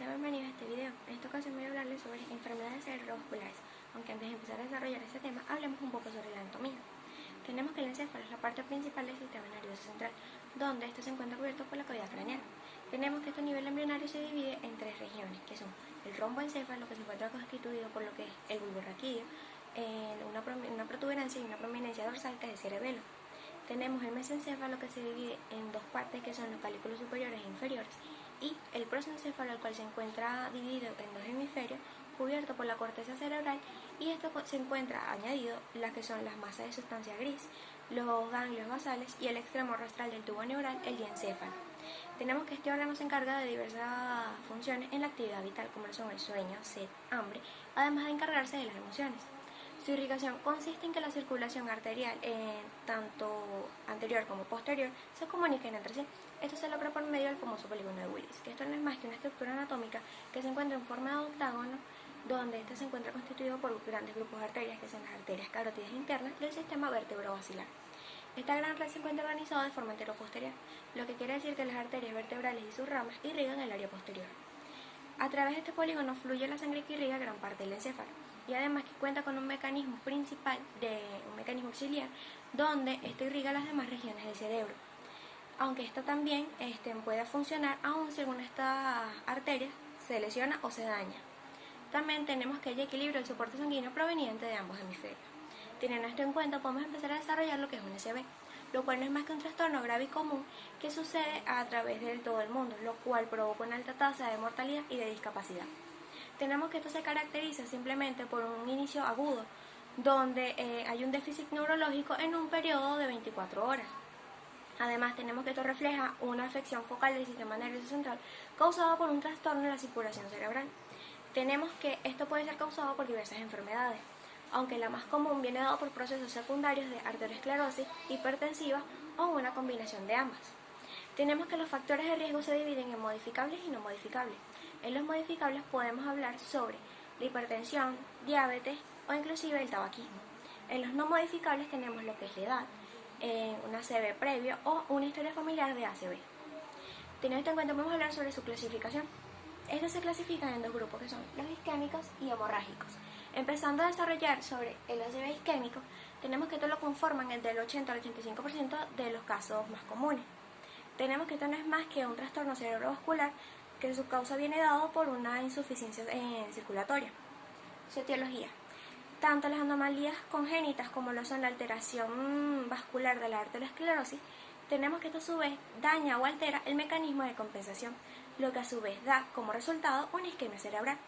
Sean bienvenidos a este video. En esta ocasión voy a hablarles sobre enfermedades cerebrovasculares, aunque antes de empezar a desarrollar este tema, hablemos un poco sobre la anatomía. Tenemos que el encéfalo es la parte principal del sistema nervioso central, donde este se encuentra cubierto por la cavidad craneal. Tenemos que este nivel embrionario se divide en tres regiones, que son el romboencéfalo, que se encuentra constituido por lo que es el bulbo raquídeo, una protuberancia y una prominencia dorsal, que es el cerebelo. Tenemos el mesencéfalo, que se divide en dos partes, que son los calículos superiores e inferiores, y el prosencéfalo, el cual se encuentra dividido en dos hemisferios, cubierto por la corteza cerebral, y esto se encuentra añadido las que son las masas de sustancia gris, los ganglios basales y el extremo rostral del tubo neural, el diencéfalo. Tenemos que este órgano se encarga de diversas funciones en la actividad vital, como son el sueño, sed, hambre, además de encargarse de las emociones. Su irrigación consiste en que la circulación arterial, tanto anterior como posterior, se comuniquen entre sí. Esto se logra por medio del famoso polígono de Willis, que esto no es más que una estructura anatómica que se encuentra en forma de octágono, donde este se encuentra constituido por grandes grupos de arterias, que son las arterias carótidas internas del sistema vertebrovascular. Esta gran red se encuentra organizada de forma anteroposterior, lo que quiere decir que las arterias vertebrales y sus ramas irrigan el área posterior. A través de este polígono fluye la sangre que irriga gran parte del encéfalo, y además que cuenta con un mecanismo principal, un mecanismo auxiliar, donde esto irriga las demás regiones del cerebro. Aunque esto también puede funcionar aún si alguna de estas arterias se lesiona o se daña. También tenemos que haya equilibrio del soporte sanguíneo proveniente de ambos hemisferios. Teniendo esto en cuenta, podemos empezar a desarrollar lo que es un SB, lo cual no es más que un trastorno grave y común que sucede a través de todo el mundo, lo cual provoca una alta tasa de mortalidad y de discapacidad. Tenemos que esto se caracteriza simplemente por un inicio agudo, donde hay un déficit neurológico en un periodo de 24 horas. Además, tenemos que esto refleja una afección focal del sistema nervioso central causada por un trastorno en la circulación cerebral. Tenemos que esto puede ser causado por diversas enfermedades, aunque la más común viene dado por procesos secundarios de arteriosclerosis hipertensiva o una combinación de ambas. Tenemos que los factores de riesgo se dividen en modificables y no modificables. En los modificables podemos hablar sobre la hipertensión, diabetes o inclusive el tabaquismo. En los no modificables tenemos lo que es la edad, un ACV previo o una historia familiar de ACV. Teniendo esto en cuenta, vamos a hablar sobre su clasificación. Estos se clasifican en dos grupos, que son los isquémicos y hemorrágicos. Empezando a desarrollar sobre el ACV isquémico, tenemos que esto lo conforman del 80 al 85% de los casos más comunes. Tenemos que esto no es más que un trastorno cerebrovascular que su causa viene dado por una insuficiencia circulatoria. Su etiología. Tanto las anomalías congénitas como lo son la alteración vascular de la arteriosclerosis, tenemos que esto a su vez daña o altera el mecanismo de compensación, lo que a su vez da como resultado una isquemia cerebral.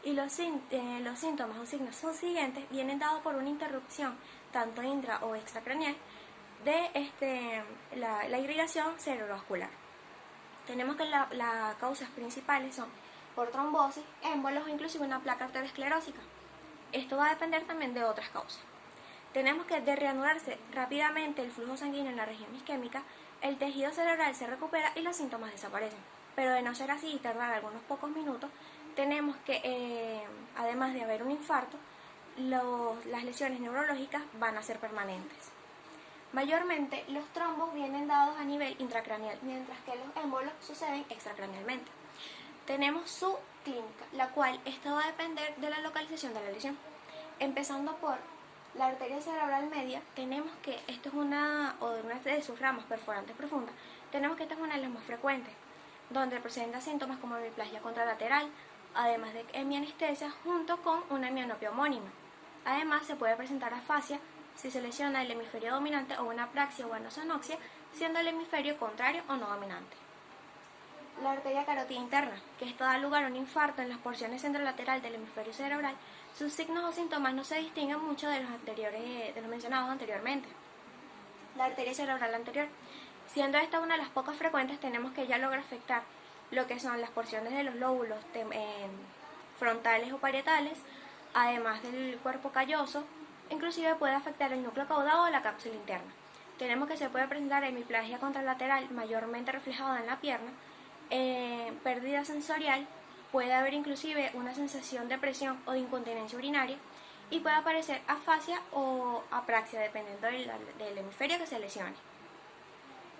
Y los síntomas o signos subsiguientes vienen dados por una interrupción tanto intra o extracraneal de la irrigación cerebrovascular. Tenemos que las causas principales son por trombosis, émbolos o inclusive una placa arteriosclerósica. Esto va a depender también de otras causas. Tenemos que de reanudarse rápidamente el flujo sanguíneo en la región isquémica, el tejido cerebral se recupera y los síntomas desaparecen. Pero de no ser así y tardar algunos pocos minutos, tenemos que, además de haber un infarto, las lesiones neurológicas van a ser permanentes. Mayormente, los trombos vienen dados a nivel intracraneal, mientras que los émbolos suceden extracranealmente. Tenemos su clínica, la cual esto va a depender de la localización de la lesión. Empezando por la arteria cerebral media, tenemos que esto es una de sus ramas perforantes profundas, tenemos que esta es una de las más frecuentes, donde presenta síntomas como hemiplegia contralateral, además de hemianestesia, junto con una mianopia homónima. Además, se puede presentar afasia si se lesiona el hemisferio dominante o una apraxia o anosognosia, siendo el hemisferio contrario o no dominante. La arteria carótida interna, que esto da lugar a un infarto en las porciones centrolateral del hemisferio cerebral, sus signos o síntomas no se distinguen mucho de los mencionados anteriormente. La arteria cerebral anterior, siendo esta una de las pocas frecuentes, tenemos que ya logra afectar lo que son las porciones de los lóbulos frontales o parietales, además del cuerpo calloso, inclusive puede afectar el núcleo caudado o la cápsula interna. Tenemos que se puede presentar hemiplegia contralateral mayormente reflejada en la pierna, pérdida sensorial, puede haber inclusive una sensación de presión o de incontinencia urinaria y puede aparecer afasia o apraxia dependiendo del hemisferio que se lesione.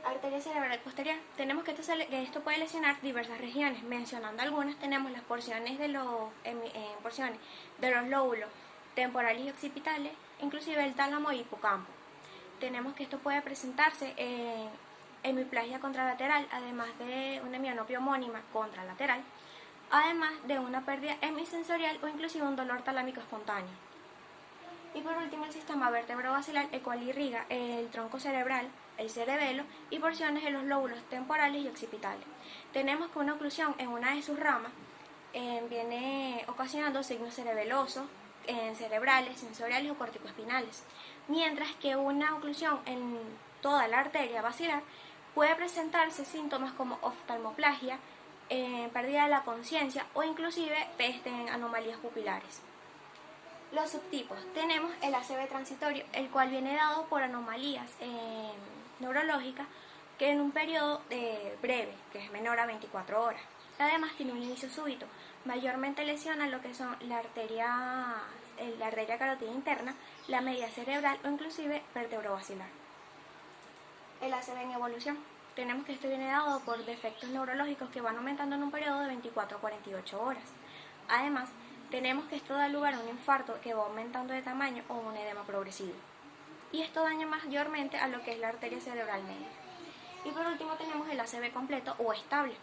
Arteria cerebral posterior. Tenemos que esto puede lesionar diversas regiones. Mencionando algunas, tenemos las porciones de los lóbulos temporales y occipitales, inclusive el tálamo y hipocampo. Tenemos que esto puede presentarse en hemiplasia contralateral, además de una mianopia homónima contralateral, además de una pérdida hemisensorial o inclusive un dolor talámico espontáneo. Y por último, el sistema vertebrovascular, el cual irriga el tronco cerebral, el cerebelo y porciones de los lóbulos temporales y occipitales. Tenemos que una oclusión en una de sus ramas viene ocasionando signos cerebelosos, cerebrales, sensoriales o corticoespinales, mientras que una oclusión en toda la arteria basilar puede presentarse síntomas como oftalmoplagia, pérdida de la conciencia o inclusive anomalías pupilares. Los subtipos. Tenemos el ACV transitorio, el cual viene dado por anomalías neurológicas que en un periodo breve, que es menor a 24 horas. Además tiene un inicio súbito, mayormente lesiona lo que son la arteria carótida interna, la media cerebral o inclusive vertebrovascular. El ACV en evolución. Tenemos que esto viene dado por defectos neurológicos que van aumentando en un periodo de 24 a 48 horas. Además, tenemos que esto da lugar a un infarto que va aumentando de tamaño o un edema progresivo. Y esto daña mayormente a lo que es la arteria cerebral media. Y por último tenemos el ACV completo o estable,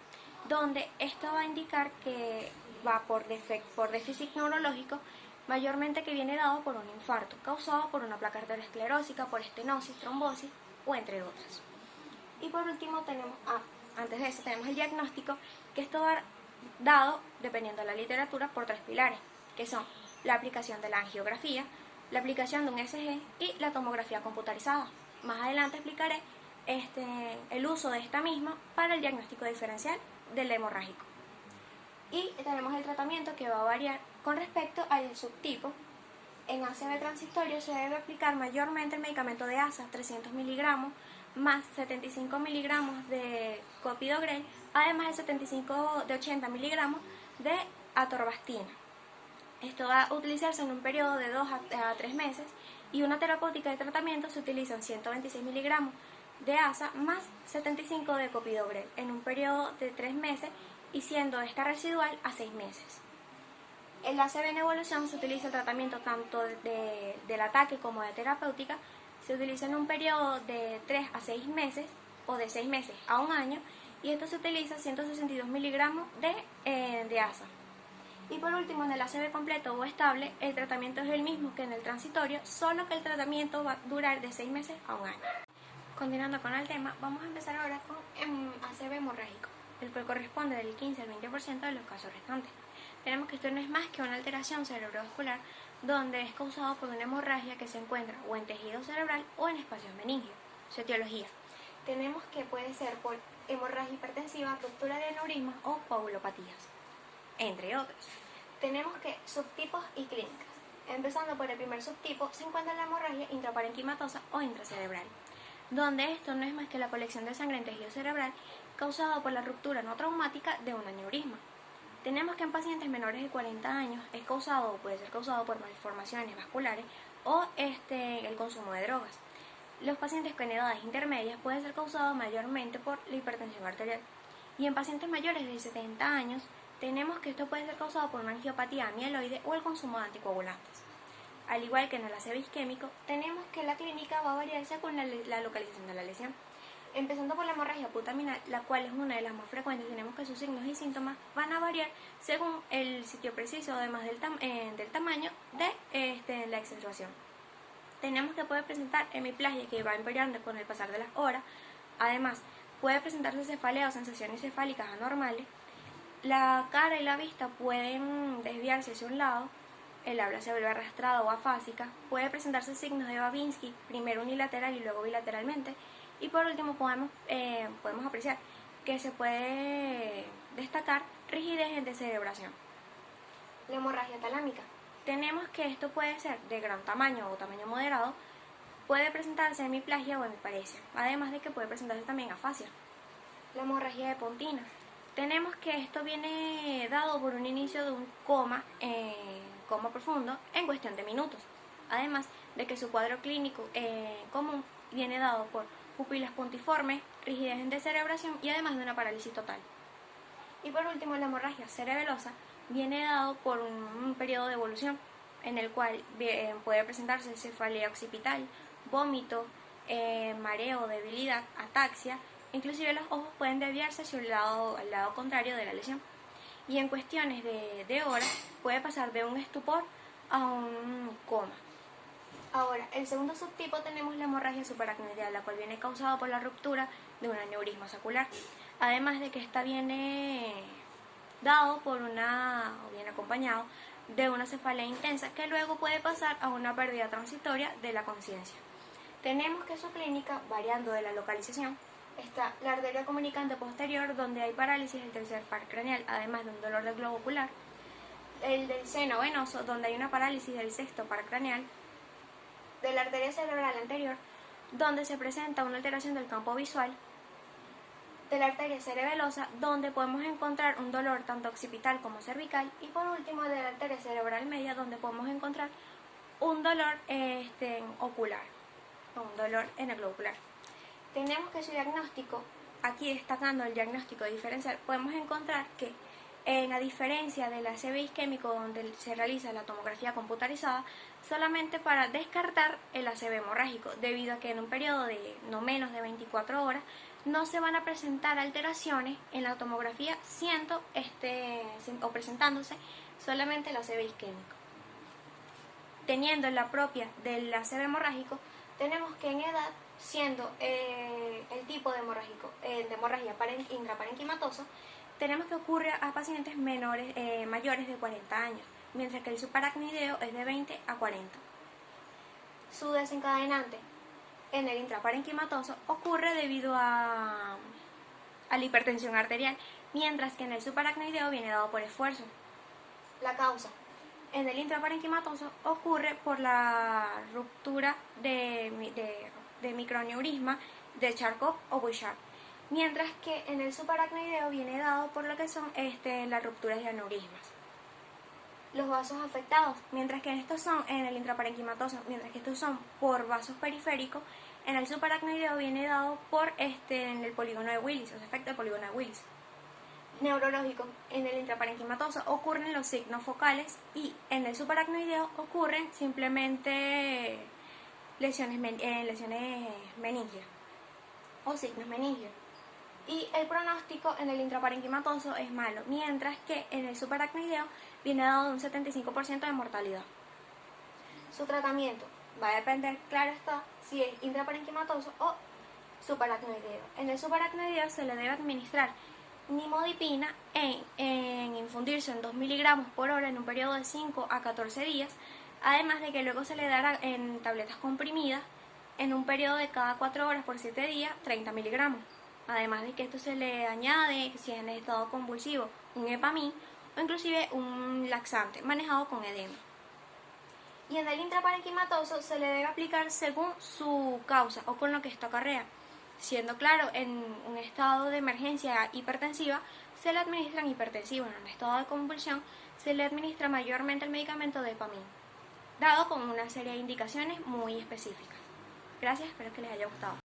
donde esto va a indicar que va por déficit neurológico, mayormente que viene dado por un infarto, causado por una placa arteriosclerósica, por estenosis, trombosis o entre otras. Y por último antes de eso tenemos el diagnóstico, que esto va dado, dependiendo de la literatura, por 3 pilares, que son la aplicación de la angiografía, la aplicación de un ECG y la tomografía computarizada. Más adelante explicaré el uso de esta misma para el diagnóstico diferencial del hemorrágico. Y tenemos el tratamiento que va a variar con respecto al subtipo. En ACV transitorio se debe aplicar mayormente el medicamento de ASA, 300 miligramos, más 75 miligramos de clopidogrel, además de 80 miligramos de atorvastatina. Esto va a utilizarse en un periodo de 2 a 3 meses y una terapéutica de tratamiento se utilizan 126 miligramos de ASA más 75 de clopidogrel en un periodo de 3 meses y siendo esta residual a 6 meses. En la ACV en evolución se utiliza el tratamiento tanto del ataque como de terapéutica. Se utiliza en un periodo de 3 a 6 meses o de 6 meses a un año y esto se utiliza 162 miligramos de ASA. Y por último, en el ACV completo o estable, el tratamiento es el mismo que en el transitorio, solo que el tratamiento va a durar de 6 meses a un año. Continuando con el tema, vamos a empezar ahora con ACV hemorrágico, el cual corresponde del 15 al 20% de los casos restantes. Tenemos que esto no es más que una alteración cerebrovascular donde es causado por una hemorragia que se encuentra o en tejido cerebral o en espacios meningios. Su etiología. Tenemos que puede ser por hemorragia hipertensiva, ruptura de aneurismas o coagulopatías, entre otros. Tenemos que subtipos y clínicas. Empezando por el primer subtipo, se encuentra la hemorragia intraparenquimatosa o intracerebral, donde esto no es más que la colección de sangre en tejido cerebral causada por la ruptura no traumática de un aneurisma. Tenemos que en pacientes menores de 40 años es causado o puede ser causado por malformaciones vasculares o el consumo de drogas. Los pacientes con edades intermedias puede ser causado mayormente por la hipertensión arterial. Y en pacientes mayores de 70 años tenemos que esto puede ser causado por una angiopatía amiloide o el consumo de anticoagulantes. Al igual que en el ACV isquémico, tenemos que la clínica va a variar según la localización de la lesión. Empezando por la hemorragia putaminal, la cual es una de las más frecuentes, tenemos que sus signos y síntomas van a variar según el sitio preciso, además del tamaño de la exacerbación. Tenemos que puede presentar hemiplasia que va empeorando con el pasar de las horas. Además, puede presentarse cefalea o sensaciones cefálicas anormales. La cara y la vista pueden desviarse hacia un lado. El habla se vuelve arrastrada o afásica. Puede presentarse signos de Babinski, primero unilateral y luego bilateralmente. Y por último podemos apreciar que se puede destacar rigidez en descerebración. La hemorragia talámica. Tenemos que esto puede ser de gran tamaño o tamaño moderado, puede presentarse hemiplasia o hemiparesia, además de que puede presentarse también afasia. La hemorragia de Pontina. Tenemos que esto viene dado por un inicio de un coma profundo en cuestión de minutos, además de que su cuadro clínico común viene dado por pupilas puntiformes, rigidez de cerebración y además de una parálisis total. Y por último, la hemorragia cerebelosa viene dado por un periodo de evolución en el cual puede presentarse cefalea occipital, vómito, mareo, debilidad, ataxia, inclusive los ojos pueden desviarse hacia al lado contrario de la lesión. Y en cuestiones de horas puede pasar de un estupor a un coma. Ahora, el segundo subtipo tenemos la hemorragia subaracnoidea, la cual viene causada por la ruptura de un aneurisma saccular. Además de que esta viene dado por o viene acompañado de una cefalea intensa que luego puede pasar a una pérdida transitoria de la conciencia. Tenemos que su clínica, variando de la localización, está la arteria comunicante posterior, donde hay parálisis del tercer par craneal, además de un dolor del globo ocular. El del seno venoso, donde hay una parálisis del sexto par craneal. De la arteria cerebral anterior, donde se presenta una alteración del campo visual. De la arteria cerebelosa, donde podemos encontrar un dolor tanto occipital como cervical. Y por último, de la arteria cerebral media, donde podemos encontrar un dolor ocular, un dolor en el globo ocular. Tenemos que su diagnóstico, aquí destacando el diagnóstico diferencial, podemos encontrar que a diferencia del ACV isquémico, donde se realiza la tomografía computarizada, solamente para descartar el ACV hemorrágico, debido a que en un periodo de no menos de 24 horas no se van a presentar alteraciones en la tomografía, siendo o presentándose solamente el ACV isquémico. Teniendo la propia del ACV hemorrágico, tenemos que en edad, siendo el tipo de hemorragia intraparenquimatosa, tenemos que ocurre a pacientes mayores de 40 años, mientras que el subaracnoideo es de 20 a 40. Su desencadenante en el intraparenquimatoso ocurre debido a la hipertensión arterial, mientras que en el subaracnoideo viene dado por esfuerzo. La causa en el intraparenquimatoso ocurre por la ruptura de microaneurisma de Charcot o Bouchard, mientras que en el subaracnoideo viene dado por lo que son las rupturas de aneurismas. Los vasos afectados, mientras que estos son en el intraparenquimatoso, mientras que estos son por vasos periféricos, en el subaracnoideo viene dado por en el polígono de Willis, los efectos del polígono de Willis. Neurológico, en el intraparenquimatoso ocurren los signos focales y en el subaracnoideo ocurren simplemente lesiones meningias o signos meningios. Y el pronóstico en el intraparenquimatoso es malo, mientras que en el subaracnoideo viene dado de un 75% de mortalidad. Su tratamiento va a depender, claro está, si es intraparenquimatoso o subaracnoideo. En el subaracnoideo se le debe administrar nimodipina en infundirse en 2 miligramos por hora en un periodo de 5 a 14 días, además de que luego se le dará en tabletas comprimidas en un periodo de cada 4 horas por 7 días 30 miligramos. Además de que esto se le añade, si es en estado convulsivo, un epamín o inclusive un laxante manejado con edema. Y en el intraparenquimatoso se le debe aplicar según su causa o con lo que esto acarrea. Siendo claro, en un estado de emergencia hipertensiva se le administran hipertensivos, en un estado de convulsión se le administra mayormente el medicamento de epamín, dado con una serie de indicaciones muy específicas. Gracias, espero que les haya gustado.